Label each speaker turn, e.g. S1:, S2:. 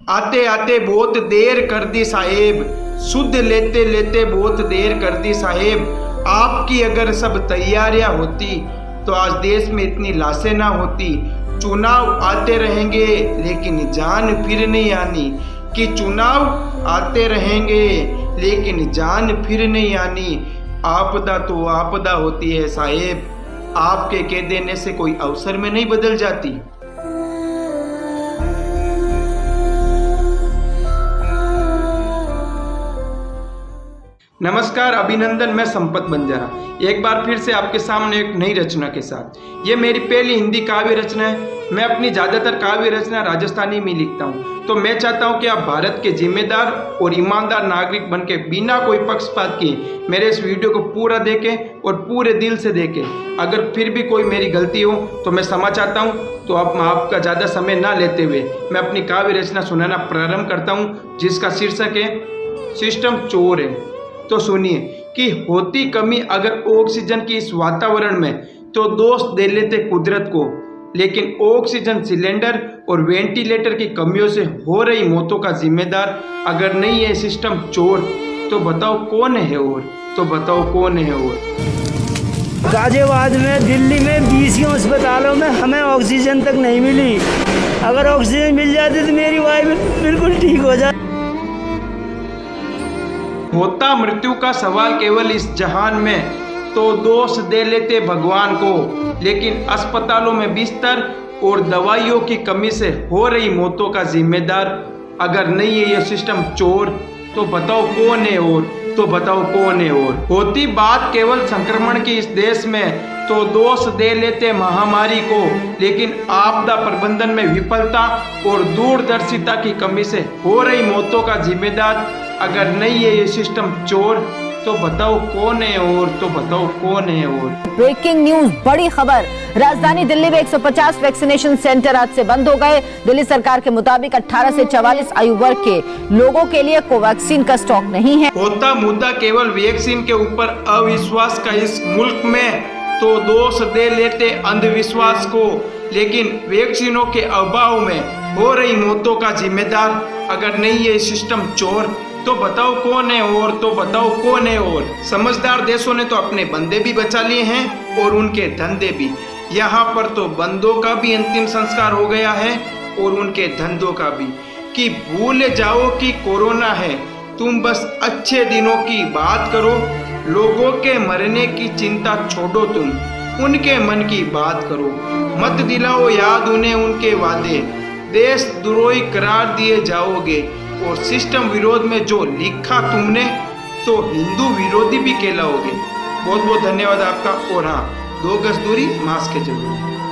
S1: आते आते बहुत देर कर दी साहेब, शुद्ध लेते लेते बहुत देर कर दी साहेब। आपकी अगर सब तैयारियां होती तो आज देश में इतनी लाशें ना होती। चुनाव आते रहेंगे लेकिन जान फिर नहीं आनी, कि चुनाव आते रहेंगे लेकिन जान फिर नहीं आनी। आपदा तो आपदा होती है साहेब, आपके कह देने से कोई अवसर में नहीं बदल जाती। नमस्कार, अभिनंदन। मैं संपत बंजारा एक बार फिर से आपके सामने एक नई रचना के साथ। ये मेरी पहली हिंदी काव्य रचना है। मैं अपनी ज़्यादातर काव्य रचना राजस्थानी में लिखता हूँ, तो मैं चाहता हूँ कि आप भारत के जिम्मेदार और ईमानदार नागरिक बन के बिना कोई पक्षपात किए मेरे इस वीडियो को पूरा देखें और पूरे दिल से देखें। अगर फिर भी कोई मेरी गलती हो तो मैं क्षमा चाहता हूँ। तो अब मैं आपका ज़्यादा समय ना लेते हुए मैं अपनी काव्य रचना सुनाना प्रारंभ करता हूँ, जिसका शीर्षक है सिस्टम चोर है। तो सुनिए कि होती कमी अगर ऑक्सीजन की इस वातावरण में, तो दोष दे लेते कुदरत को। लेकिन ऑक्सीजन सिलेंडर और वेंटिलेटर की कमियों से हो रही मौतों का जिम्मेदार अगर नहीं है सिस्टम चोर, तो बताओ कौन है और? तो बताओ कौन है और?
S2: गाजियाबाद में, दिल्ली में 20 अस्पतालों में हमें ऑक्सीजन तक नहीं मिली। अगर ऑक्सीजन मिल जाती तो मेरी वाइफ बिल्कुल ठीक हो जाती।
S1: होता मृत्यु का सवाल केवल इस जहान में, तो दोष दे लेते भगवान को। लेकिन अस्पतालों में बिस्तर और दवाइयों की कमी से हो रही मौतों का जिम्मेदार अगर नहीं है ये सिस्टम चोर, तो बताओ कौन है और? तो बताओ कौन है और? होती बात केवल संक्रमण की इस देश में, तो दोष दे लेते महामारी को। लेकिन आपदा प्रबंधन में विफलता और दूरदर्शिता की कमी से हो रही मौतों का जिम्मेदार अगर नहीं है ये सिस्टम चोर, तो बताओ कौन है और? तो बताओ कौन है और?
S3: ब्रेकिंग न्यूज, बड़ी खबर। राजधानी दिल्ली में 150 वैक्सीनेशन सेंटर आज से बंद हो गए। दिल्ली सरकार के मुताबिक 18 से 44 आयु वर्ग के लोगों के लिए कोवैक्सीन का स्टॉक नहीं है।
S1: होता मुद्दा केवल वैक्सीन के ऊपर अविश्वास का इस मुल्क में, तो दोष दे लेते अंधविश्वास को। लेकिन वैक्सीनों के अभाव में हो रही मौतों का जिम्मेदार अगर नहीं है सिस्टम चोर, तो बताओ कौन है और? तो बताओ कौन है और? समझदार देशों ने तो अपने बंदे भी बचा लिए हैं और उनके धंधे भी। यहाँ पर तो बंदों का भी अंतिम संस्कार हो गया है और उनके धंधों का भी। कि भूल जाओ कि कोरोना है, तुम बस अच्छे दिनों की बात करो। लोगों के मरने की चिंता छोड़ो, तुम उनके मन की बात करो। मत दिलाओ याद उन्हें उनके वादे, देशद्रोही करार दिए जाओगे। और सिस्टम विरोध में जो लिखा तुमने, तो हिंदू विरोधी भी कहलाओगे। बहुत बहुत धन्यवाद आपका। और हाँ, 2 गज दूरी, मास्क है जरूरी।